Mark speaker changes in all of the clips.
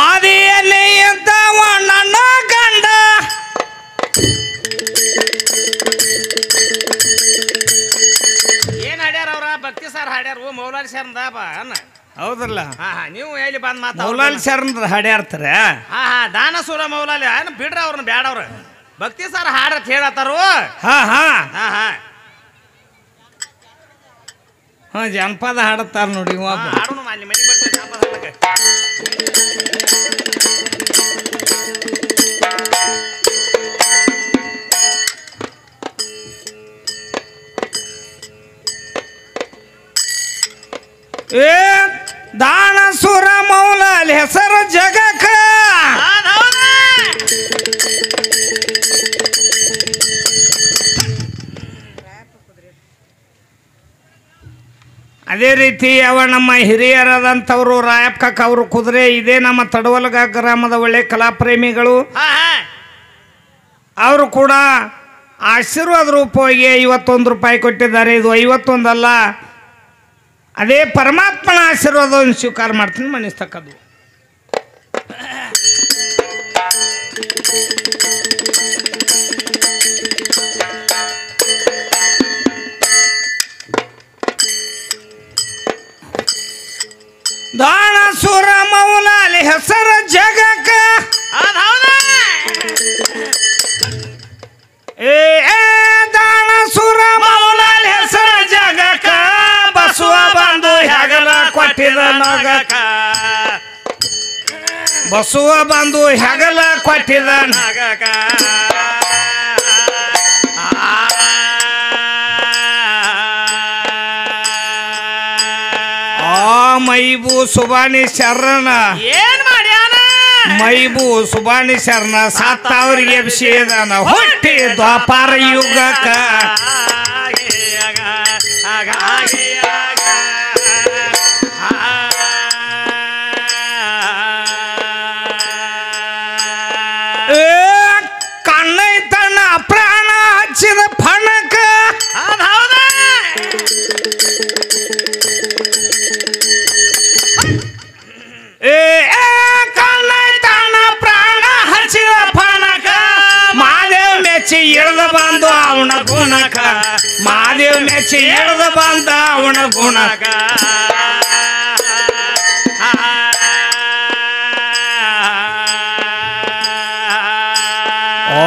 Speaker 1: ಆದಿಯಲ್ಲಿ ಇದ್ದವ ನನ್ನ ಗಂಡ
Speaker 2: ಏನ್ ಹಾಡ್ಯಾರ ಅವ್ರ ಭಕ್ತಿ ಸರ್ ಹಾಡ್ಯಾರ ಮೌಲಾಲಿ ಶರಣದ ಅನ್ನ
Speaker 1: ಹೌದಲ್ಲ
Speaker 2: ನೀವು ಎಲ್ಲಿ ಬಂದ್ ಮಾತಾ
Speaker 1: ಮೌಲಾಲಿ ಶರಣದ ಹಾಡ್ಯಾರ್ತಾರ
Speaker 2: ದಾನಸೂರ ಮೌಲಾಲಿ ಬಿಡ್ರ ಅವ್ರನ್ನ ಬ್ಯಾಡವ್ರ ಭಕ್ತಿ ಸರ್ ಹಾಡತ್ ಹೇಳತ್ತಾರು
Speaker 1: ಜನಪದ ಹಾಡತ್ತಾರ ನೋಡಿ
Speaker 2: ಹಾಡೋಣ ಅಲ್ಲಿ ಮನೆ ಬಿಟ್ಟು ಜನಪದ
Speaker 1: ದಾನಸೂರ ಮೌಲಾಲಿ ಹೆಸರು ಜಗಕ್ಕ ಅದೇ ರೀತಿ ಅವ ನಮ್ಮ ಹಿರಿಯರಾದಂಥವ್ರು ರಾಯಪ್ಪ ಅವರು ಕುದುರೆ ಇದೇ ನಮ್ಮ ತಡವಲಗ ಗ್ರಾಮದ ಒಳ್ಳೆ ಕಲಾಪ್ರೇಮಿಗಳು ಅವರು ಕೂಡ ಆಶೀರ್ವಾದ ರೂಪವಾಗಿ 51 ರೂಪಾಯಿ ಕೊಟ್ಟಿದ್ದಾರೆ. ಇದು 51 ಅಲ್ಲ, ಅದೇ ಪರಮಾತ್ಮನ ಆಶೀರ್ವಾದವನ್ನು ಸ್ವೀಕಾರ ಮಾಡ್ತೀನಿ ಮನಿಸ್ತಕ್ಕದ್ದು. ದಾನಸೂರ ಮೌಲಾಲಿ ಹೆಸರ ಜಗಕ್ಕ ದಾನಸೂರ ಮೌಲಾಲಿ ಹೆಸರ ಜಗಕ್ಕ ಬಸವ ಬಂದು ಹೆಗಲ ಕೊಟ್ಟಿದ ನಗಕ ಬಸವ ಬಂದು ಹೆಗಲ ಕೊಟ್ಟಿದ ನಗಕ ಮೈಬು ಸುಬಾನಿ ಶರಣ
Speaker 2: ಏನ್ ಮಾಡ್ಯಾನ
Speaker 1: ಮೈಬು ಸುಬಾನಿ ಶರಣ ಸಾತ್ತವರಿಗೆ ವಿಷಯದಾನ ಹುಟ್ಟಿ ದ್ವಾಪಾರ ಯುಗಕ್ಕ ಕಣ್ಣೈತಣ್ಣ ಮೆಚ್ಚಿ ಇಳ್ದ ಬಂದು ಅವನ ಗುಣಕ ಮಾದೇವ್ ಮೆಚ್ಚಿ ಇಳ್ದ ಬಂದ ಅವನ ಗುಣಕ ಓ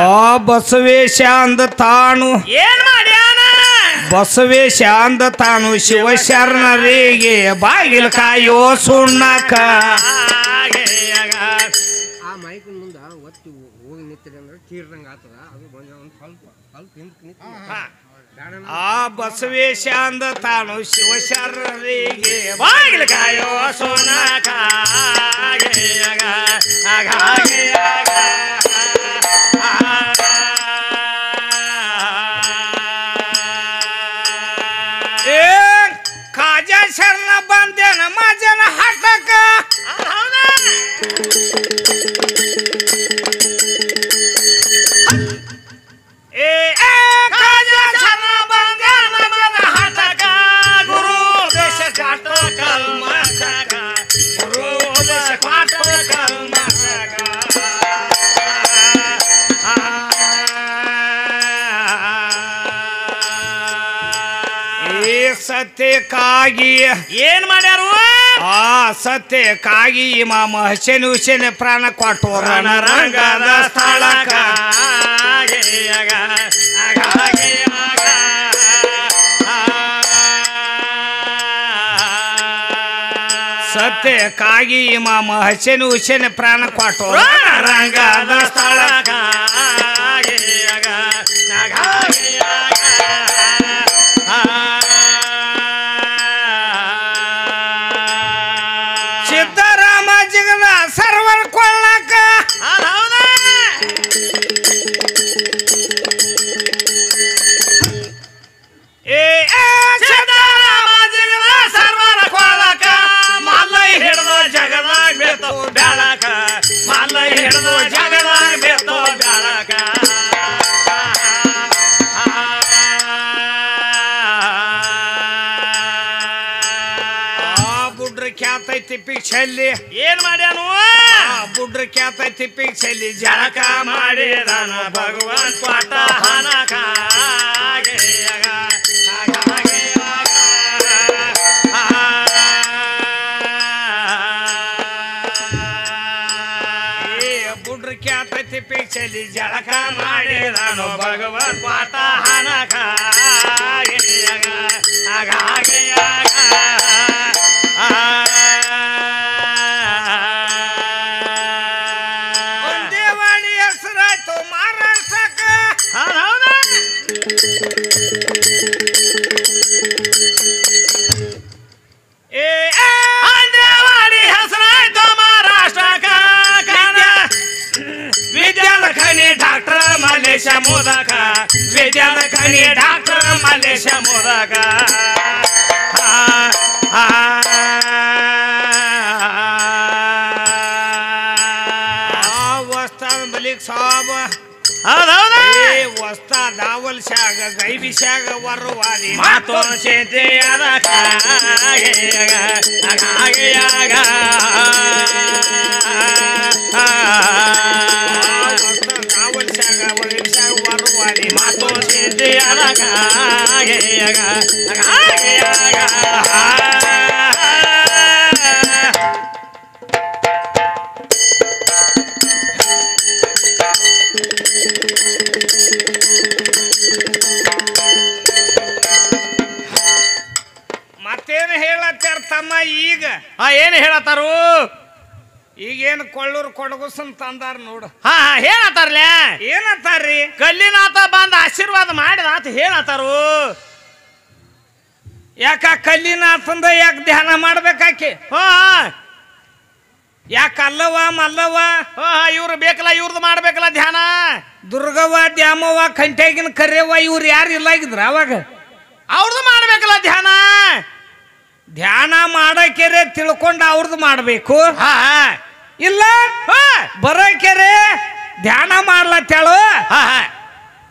Speaker 1: ಬಸವೇಶ ಅಂದ ತಾನು
Speaker 2: ಏನ್ ಮಾಡ್ಯಾನ
Speaker 1: ಬಸವೇಶ ಅಂದ ತಾನು ಶಿವಶರಣರಿಗೆ ಬಾಗಿಲು ಕಾಯೋ ಸುಣ್ಣಕ
Speaker 3: ಆ ಮೈಕಿನ ಮುಂದೆ ಒತ್ತಿ ಹೋಗಿ ನಿಂತಿರಿ ಅಂದ್ರೆ ತೀರ್ದಂಗೆ ಆಗ್ತದ ಅದು ಒಂದು ಸ್ವಲ್ಪ ಹಿಂದಕ್ಕೆ ನಿಂತು
Speaker 1: ಆ ಬಸವೇಶ ಅಂದ ತಾನು ಶಿವಶರಣರಿಗೆ
Speaker 2: ಬಾಗಿಲು ಕಾಯೋ ಸೋನಕ
Speaker 1: ಏ ಕಾಜಾ ಶರಣ ಬಂದೇನ ಮಾಜನ ಹಠಕ ಏ ಕಾಜಾ ಶರಣ ಬಂದೇನ ಮಾಜನ ಹಠಕ ಗುರು ದೇಶ ಕಾಟ ಕಲ್ಮಶಕ ಗುರು ದೇಶ ಕಾಟ ಕಲ್ಮಶಕ ಸತ್ಯಕ್ಕಾಗಿ
Speaker 2: ಏನ್ ಮಾಡ್ಯಾರು
Speaker 1: ಆ ಸತ್ಯಕ್ಕಾಗಿ ಇಮಾಮ ಹಸೇನ್ ಹುಸೇನ್ ಪ್ರಾಣ ಕೊಟ್ಟು ರಣರಂಗದ ಸ್ಥಳಕ ಸತ್ಯಕ್ಕಾಗಿ ಇಮಾಮ ಹಸೇನ್ ಹುಸೇನ್ ಪ್ರಾಣ ಕೊಟ್ಟು ರಣರಂಗದ ಸ್ಥಳಕ ಸಿದ್ದರಾಮ ಜಗದ ಸರ್ವರ ಕೊಳ್ಳಕ ಏ ಸಿದ್ದರಾಮ ಜಗದ ಸರ್ವರ ಕೊಳ್ಳಕ ಮಲ್ಲೈ ಹಿಡಿದು ಜಗದಾಗ ಬೇತೋ ಬ್ಯಾಳಕ ಮಲ್ಲೈ ಹಿಡಿದು ಜಗದಾಗ ಬೇತೋ ಬ್ಯಾಳಕ ಖ್ಯಾತ ತಿಪ್ಪಿ ಚೆಲ್ಲಿ
Speaker 2: ಏನ್ ಮಾಡ್ಯಾನು
Speaker 1: ಬುಡ್ರ ಖ್ಯಾತ ತಿಪ್ಪಿ ಚೆಲ್ಲಿ ಜಳಕ ಮಾಡಿದಾನ ಭಗವಾನ್ ಪಾಠ ಹನಕ ಬುಡ್ರ ಖ್ಯಾತ ತಿಪ್ಪಿ ಚೆಲ್ಲಿ ಜಳಕ ಮಾಡಿದಾನು ಭಗವಾನ್ ಪಾಠ ಹನಕ ದೇವಾಳಿ ಹೆಸರಾಯ್ತು ಮಹಾರಾಷ್ಟ್ರಕ್ಕ ಏ ದೇವಾಳಿ ಹೆಸರಾಯ್ತು ಮಹಾರಾಷ್ಟ್ರಕ್ಕ ವಿದ್ಯಾದ ಖನಿ ಡಾಕ್ಟರ್ ಮಲ್ಲೇಶ ಮೋದಕ ವಿದ್ಯಾದ ಖನಿ ಡಾಕ್ಟರ್ ಮಲ್ಲೇಶ ಮೋದಕ ಸಾಬ ವಸ್ತಾ ದಾವಲ್ ಶಾಗ ಗೈಬಿ ಶಾಗ ವರುವಾದಿ ಮಾತೋ ಚೇತೆ ದಾವಲ್ ಶಾಗ ಗೈಬಿ ಶಾಗ ವರುವಾದಿ ಮಾತೋ ಚೇತೆ ಮತ್ತೇನು ಹೇಳತ್ತಾರ ತಮ್ಮ ಈಗ
Speaker 2: ಏನ್ ಹೇಳತ್ತಾರು
Speaker 1: ಈಗೇನು ಕೊಳ್ಳೂರು ಕೊಡಗುಸನ್ ತಂದಾರ ನೋಡು
Speaker 2: ಹೇಳತ್ತಾರಲೇ
Speaker 1: ಏನತ್ತಾರ್ರಿ
Speaker 2: ಕಲ್ಲಿನಾಥ ಬಂದ ಆಶೀರ್ವಾದ ಮಾಡಿದ ಅಂತ ಹೇಳತ್ತಾರು
Speaker 1: ಯಾಕ ಕಲ್ಲಿನಾಥಂದ ಯಾಕೆ ಧ್ಯಾನ ಮಾಡ್ಬೇಕಾಕಿ ಯಾಕ ಅಲ್ಲವ ಮಲ್ಲವ
Speaker 2: ಇವ್ರು ಬೇಕಲ್ಲ ಇವ್ರದ್ದು ಮಾಡ್ಬೇಕಲ್ಲ ಧ್ಯಾನ
Speaker 1: ದುರ್ಗವ್ವ ದ್ಯಾಮವ್ವ ಕಂಟ್ಯಾಗಿನ ಕರ್ಯವ್ವ ಇವ್ರು ಯಾರು ಇಲ್ಲ ಆಗಿದ್ರ ಅವಾಗ
Speaker 2: ಅವ್ರದ್ದು ಮಾಡ್ಬೇಕಲ್ಲ ಧ್ಯಾನ
Speaker 1: ಧ್ಯಾನ ಮಾಡಕೆರೆ ತಿಳ್ಕೊಂಡು ಅವ್ರದ್ದು ಮಾಡ್ಬೇಕು ಇಲ್ಲ ಬರಕೆರೆ ಧ್ಯಾನ ಮಾಡ್ಲತ್ತೇಳು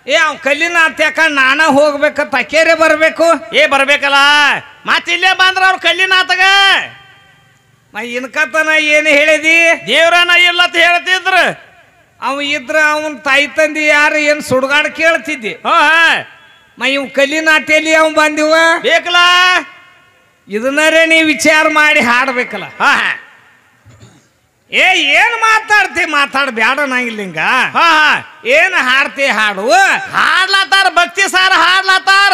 Speaker 1: ಏ ಅವ್ ಕಲ್ಲಿನಾಥ ಯಾಕ ನಾನ ಹೋಗ್ಬೇಕಂತ ಅಕೇರೆ ಬರ್ಬೇಕು
Speaker 2: ಬರ್ಬೇಕಲ್ಲ ಮತ್ತಿಲ್ಲೇ ಬಂದ್ರ ಅವ್ರ ಕಲ್ಲಿನಾಥಗ
Speaker 1: ಇನ್ಕತನ ಏನು ಹೇಳಿದಿ
Speaker 2: ದೇವ್ರನ ಇಲ್ಲ ಅಂತ ಹೇಳ್ತಿದ್ರು
Speaker 1: ಅವ ಇದ್ರ ಅವನ್ ತಾಯಿ ತಂದಿ ಯಾರು ಏನ್ ಸುಡ್ಗಾಡ್ ಕೇಳ್ತಿದ್ದಿ ಇವ್ ಕಲಿನಾ ತೆಲಿ ಅವ್ ಬಂದಿವ
Speaker 2: ಬೇಕಲ್ಲ
Speaker 1: ಇದನ್ನರೇ ನೀ ವಿಚಾರ ಮಾಡಿ ಹಾಡ್ಬೇಕಲ್ಲ ಏನ್ ಮಾತಾಡ್ತಿ ಮಾತಾಡ್ಬ್ಯಾಡ ನಂಗಿಲ್ಲಿಂಗ ಏನ್ ಹಾಡ್ತಿ ಹಾಡು
Speaker 2: ಹಾಡ್ಲತ್ತಾರ ಭಕ್ತಿ ಸಾರ
Speaker 1: ಹಾಡ್ಲತ್ತಾರ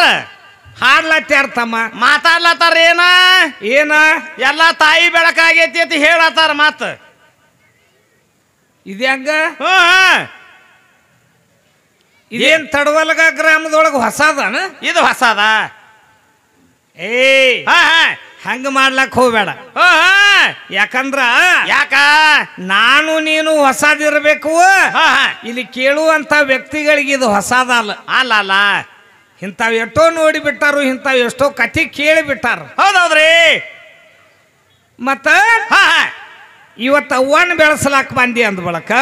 Speaker 1: ತಮ್ಮ
Speaker 2: ಮಾತಾಡ್ಲತ್ತಾರ ಏನ ಎಲ್ಲಾ ತಾಯಿ ಬೆಳಕಾಗೈತಿ ಅಂತ ಹೇಳತ್ತಾರ ಮತ್ತ
Speaker 1: ಇದ್ಯಾಂಗ ಇದೇನ್ ತಡವಲ್ಗ ಗ್ರಾಮದೊಳಗ ಹೊಸದನ
Speaker 2: ಇದು ಹೊಸದ
Speaker 1: ಹಂಗ ಮಾಡ್ಲಕ್ ಹೋಗ್ಬೇಡ ಯಾಕಂದ್ರ
Speaker 2: ಯಾಕ
Speaker 1: ನಾನು ನೀನು ಹೊಸದಿರ್ಬೇಕು ಇಲ್ಲಿ ಕೇಳುವಂತ ವ್ಯಕ್ತಿಗಳಿಗೆ ಇದು ಹೊಸದಲ್ಲ
Speaker 2: ಅಲ್ಲ
Speaker 1: ಇಂಥವ್ ಎಷ್ಟೋ ನೋಡಿ ಬಿಟ್ಟಾರು ಇಂಥವ್ ಎಷ್ಟೋ ಕಥೆ ಕೇಳಿ ಬಿಟ್ಟಾರ
Speaker 2: ಹೌದೌದ್ರಿ
Speaker 1: ಮತ್ತ ಇವತ್ತು ಅವ್ವನ ಬೆಳೆಸಲಾಕ ಬಂದಿ ಅಂದ ಬಳಕ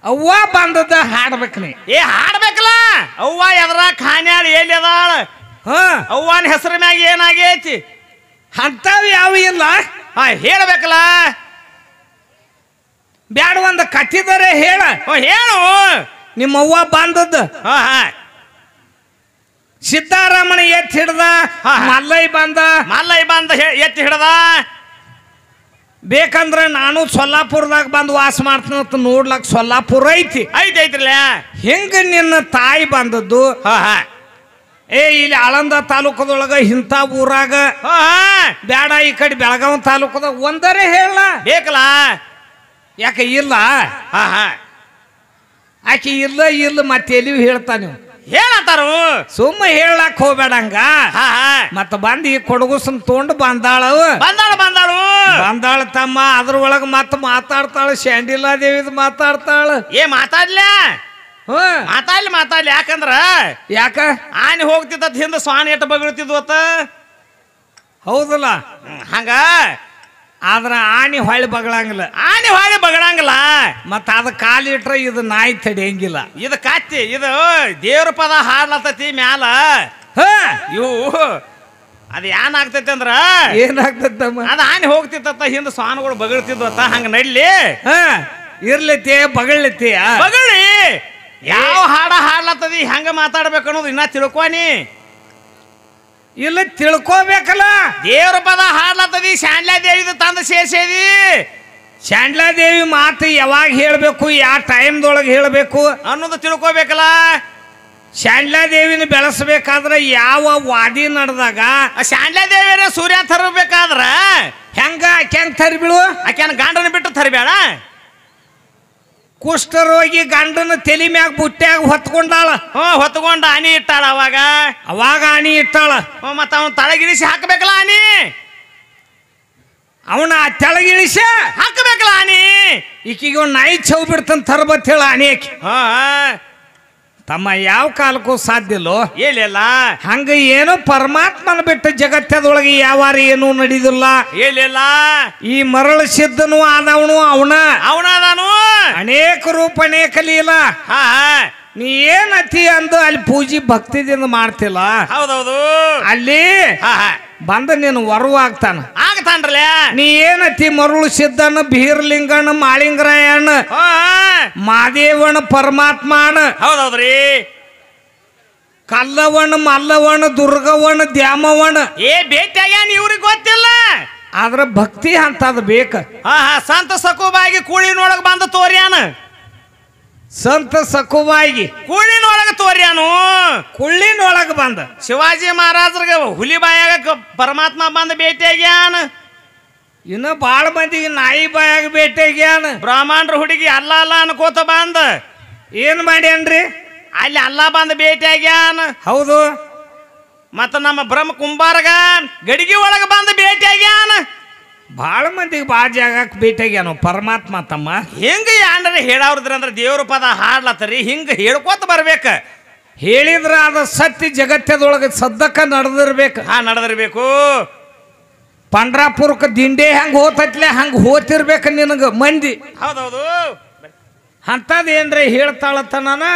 Speaker 1: ಅವ್ವ ಬಂದದ ಹಾಡ್ಬೇಕ ನೀ
Speaker 2: ಹಾಡ್ಬೇಕಲ್ಲ ಅವ್ವ ಎದ್ರ ಖಾನ್ಯಾಳ ಎಲ್ಲಿ ಅದಾಳ ಅವ್ವನ ಹೆಸರು ಮ್ಯಾಗ ಏನಾಗೈತಿ
Speaker 1: ಅಂಥವ್ ಯಾವ ಇಲ್ಲ
Speaker 2: ಹೇಳಬೇಕಲ್ಲ
Speaker 1: ಬ್ಯಾಡ ಒಂದ ಕಥಿದರೆ ಹೇಳ
Speaker 2: ಹೇಳು
Speaker 1: ನಿಮ್ಮ ಅವ್ವ ಬಂದದ್ದು ಸಿದ್ದಾರಾಮನ ಎತ್ತಿ ಹಿಡ್ದ ಮಲ್ಲೈ ಬಂದ
Speaker 2: ಎತ್ತಿ ಹಿಡ್ದ
Speaker 1: ಬೇಕಂದ್ರ ನಾನು ಸೊಲ್ಲಾಪುರದಾಗ ಬಂದು ವಾಸ ಮಾಡ್ತೀನಿ ನೋಡ್ಲಕ್ ಸೊಲ್ಲಾಪುರ
Speaker 2: ಐತ್ರಲ್ಲ
Speaker 1: ಹೆಂಗ ನಿನ್ನ ತಾಯಿ ಬಂದದ್ದು ಇಲ್ಲಿ ಆಳಂದ ತಾಲೂಕದೊಳಗ ಇಂಥ ಊರಾಗ ಬ್ಯಾಡ ಈ ಕಡೆ ಬೆಳಗಾವಿ ತಾಲೂಕದಾಗ ಒಂದರೇ ಹೇಳ
Speaker 2: ಬೇಕಲ್ಲ
Speaker 1: ಯಾಕೆ ಇಲ್ಲ ಆಕೆ ಇಲ್ಲ ಮತ್ತೆ ಎಲ್ಲಿಯೂ ಹೇಳ್ತಾ ನೀವು
Speaker 2: ಹೇಳತ್ತಾರು
Speaker 1: ಸುಮ್ಮ ಹೇಳಕ್ ಹೋಗ್ಬೇಡಂಗ ಮತ್ತ ಬಂದು ಈ ಕೊಡಗುಸನ್ ತೊಗೊಂಡು ಬಂದಾಳ ತಮ್ಮ ಅದ್ರೊಳಗ ಮತ್ತ ಮಾತಾಡ್ತಾಳ ಶಾಂಡಿಲಾ ದೇವಿದ್ ಮಾತಾಡ್ತಾಳ
Speaker 2: ಮಾತಾಡ್ಲಿ ಯಾಕ ಆನೆ ಹೋಗ್ತಿದ್ದ ಹಿಂದ ಸ್ವಾನ ಎಟ್ಟು ಬಗಳ್ತಿದ್ವತ್ತ
Speaker 1: ಹೌದಲ್ಲ
Speaker 2: ಹಂಗ
Speaker 1: ಆದ್ರ ಆನೆ ಹೊಳ್ಳಿ ಬಗಳಂಗಿಲ್ಲ ಮತ್ತ ಅದ ಕಾಲಿಟ್ರ ಇದು ನಾಯಿ ತಡಿಯಂಗಿಲ್ಲ
Speaker 2: ಇದು ಕತ್ತಿ ಇದು ದೇವ್ರ ಪದ ಹಾಡ್ಲತ್ತತಿ ಮ್ಯಾಲ ಇವು ಅದ ಏನಾಗ್ತೈತಿ ಅಂದ್ರ
Speaker 1: ಏನಾಗ್ತೈತಮ್ಮ
Speaker 2: ಅದ ಆನೆ ಹೋಗ್ತಿತ್ತ ಹಿಂದ ಸ್ವಾನಗಳು ಬಗಳ್ತಿದ್ವತ್ತ ಹಂಗ ನಡ್ಲಿ
Speaker 1: ಇರ್ಲತಿ ಬಗಳ್ಲತಿ
Speaker 2: ಬಗಳಿ ಯಾವ ಹಾಡ್ಲತ್ತದಿ ಹೆಂಗ ಮಾತಾಡ್ಬೇಕು ಅನ್ನೋದು ಇನ್ನ ತಿಳ್ಕೊನಿ
Speaker 1: ಇಲ್ಲ ತಿಳ್ಕೋಬೇಕಲ್ಲ
Speaker 2: ದೇವ್ರ ಪದ ಹಾಡ್ಲತ್ತದಿ ಶಾಂಡ್ಲಾ ದೇವಿದ ತಂದ ಸೇರ್ಸೇದಿ
Speaker 1: ಶಾಂಡ್ಲಾ ದೇವಿ ಮಾತು ಯಾವಾಗ ಹೇಳ್ಬೇಕು ಯಾವ ಟೈಮ್ದೊಳಗೆ ಹೇಳ್ಬೇಕು
Speaker 2: ಅನ್ನೋದು ತಿಳ್ಕೋಬೇಕಲ್ಲ
Speaker 1: ಶಾಂಡ್ಲಾ ದೇವಿನ ಬೆಳೆಸಬೇಕಾದ್ರೆ ಯಾವ ವಾದಿ ನಡೆದಾಗ
Speaker 2: ಶಾಂಡ್ಲಾ ದೇವಿಯರ ಸೂರ್ಯ ತರಬೇಕಾದ್ರ
Speaker 1: ಹೆಂಗ ತರಿಬಿಳು
Speaker 2: ಆಕೆನ ಗಂಡನ ಬಿಟ್ಟು ತರಬೇಡ
Speaker 1: ಕುಷ್ಠರೋಗಿ ಗಂಡನ ತಲೆ ಮ್ಯಾಗ ಬುಟ್ಟ್ಯಾಗ ಹೊತ್ಕೊಂಡಾಳ
Speaker 2: ಹೊತ್ಕೊಂಡ ಆನಿ ಇಟ್ಟಾಳ
Speaker 1: ಅವಾಗ ಆನಿ ಇಟ್ಟಾಳ
Speaker 2: ಮತ್ತ ಅವನ್ ತಳಗಿಳಿಸಿ ಹಾಕಬೇಕಲ್ಲ ಆನಿ
Speaker 1: ಅವನ ತೆಳಗಿಳಿಸ
Speaker 2: ಹಾಕಬೇಕಲ್ಲ ಆನಿ
Speaker 1: ಈಕಿಗೆ ಒಂದು ನಾಯಿ ಚೌ ಬಿಡ್ತಾನ ತರಬತ್ ಹೇಳ ಆನಿ ಆಕಿ ತಮ್ಮ ಯಾವ ಕಾಲಕ್ಕೂ ಸಾಧ್ಯ ಇಲ್ಲೋ
Speaker 2: ಹೇಳಿಲ್ಲ
Speaker 1: ಹಂಗ ಏನೋ ಪರಮಾತ್ಮನ ಬಿಟ್ಟ ಜಗತ್ತದೊಳಗೆ ಯಾವಾರ ಏನೂ ನಡೀದಿಲ್ಲ
Speaker 2: ಹೇಳಿಲ್ಲ
Speaker 1: ಈ ಮರಳು ಸಿದ್ಧನು ಆದವನು
Speaker 2: ಅವನಾದನು
Speaker 1: ಅನೇಕ ರೂಪ ಅನೇಕ ಲೀಲ ನೀ ಏನತಿ ಅಂದು ಅಲ್ಲಿ ಪೂಜೆ ಭಕ್ತಿದಿಂದ ಮಾಡ್ತಿಲ್ಲ
Speaker 2: ಹೌದೌದು
Speaker 1: ಅಲ್ಲಿ ಬಂದ ನೀನು ವರವಾಗ್ತಾನ
Speaker 2: ಆಗ್ತಾನ್ರಲ್ಲ
Speaker 1: ನೀ ಏನತಿ ಮರುಳು ಸಿದ್ಧನ ಬೀರ್ಲಿಂಗನ ಮಾಳಿಂಗರಾಯಣ್ಣ ಮಾದೇವನ ಪರಮಾತ್ಮನ
Speaker 2: ಹೌದೌದ್ರಿ
Speaker 1: ಕಲ್ಲವಣ ಮಲ್ಲವಣ ದುರ್ಗವಣ ದ್ಯಾಮವಣ
Speaker 2: ಭೇಟಿಯಾಗ್ಯಾನ ಇವ್ರಿಗೆ ಗೊತ್ತಿಲ್ಲ
Speaker 1: ಆದ್ರ ಭಕ್ತಿ ಅಂತದ್ ಬೇಕ
Speaker 2: ಸಂತ ಸಕುಬಾಗಿ ಕೂಳಿನೊಳಗ ಬಂದ ತೋರ್ಯಾನ
Speaker 1: ಸಂತ ಸಕುಬಾಗಿ
Speaker 2: ಕೂಳಿನೊಳಗ ತೋರ್ಯಾನು
Speaker 1: ಕುಳ್ಳಿನೊಳಗ ಬಂದ
Speaker 2: ಶಿವಾಜಿ ಮಹಾರಾಜರಿಗೆ ಹುಲಿ ಬಾಯಾಗ ಪರಮಾತ್ಮ ಬಂದ ಭೇಟಿಯಾಗ್ಯಾನ
Speaker 1: ಇನ್ನು ಬಾಳ ಮಂದಿಗೆ ನಾಯಿ ಬಾಯಾಗ ಭೇಟಿಯಾಗ್ಯಾನ
Speaker 2: ಬ್ರಾಹ್ಮಣರ ಹುಡುಗಿ ಅಲ್ಲ ಅನ್ಕೋತ ಬಂದ
Speaker 1: ಏನ್ ಮಾಡ್ಯಾನ್ರಿ
Speaker 2: ಅಲ್ಲಿ ಅಲ್ಲ ಬಂದ ಭೇಟಿಯಾಗ್ಯಾನ
Speaker 1: ಹೌದು
Speaker 2: ಮತ್ತ ನಮ್ಮ ಬ್ರಹ್ಮ ಕುಂಬಾರಗ ಗಡಿಗೆ ಒಳಗ ಬಂದ ಭೇಟಿಯಾಗ್ಯಾನ
Speaker 1: ಬಾಳ ಮಂದಿಗೆ ಬಾಳ ಜಾಗಕ್ಕೆ ಭೇಟಿಯಾಗ್ಯಾನ ಪರಮಾತ್ಮ ತಮ್ಮ
Speaker 2: ಹಿಂಗ ಯಾಂಡ್ರೆ ಹೇಳವ್ರದ್ರಂದ್ರ ದೇವ್ರ ಪದ ಹಾಡ್ಲತ್ತರಿ ಹಿಂಗ ಹೇಳ್ಕೋತ ಬರ್ಬೇಕ
Speaker 1: ಹೇಳಿದ್ರ ಅದ ಸತ್ಯ ಜಗತ್ತದೊಳಗೆ ಸದ್ದಕ್ಕ ನಡೆದಿರ್ಬೇಕು
Speaker 2: ನಡೆದಿರ್ಬೇಕು
Speaker 1: ಪಂಡ್ರಾಪುರಕ್ಕೆ ದಿಂಡೆ ಹೆಂಗ್ ಹೋತತ್ಲೆ ಹಂಗ ಹೋತಿರ್ಬೇಕು ನಿನಗ ಮಂದಿ
Speaker 2: ಹೌದೌದು
Speaker 1: ಅಂತದೇನ್ರಿ ಹೇಳ್ತಾಳತ್ತ ನಾನು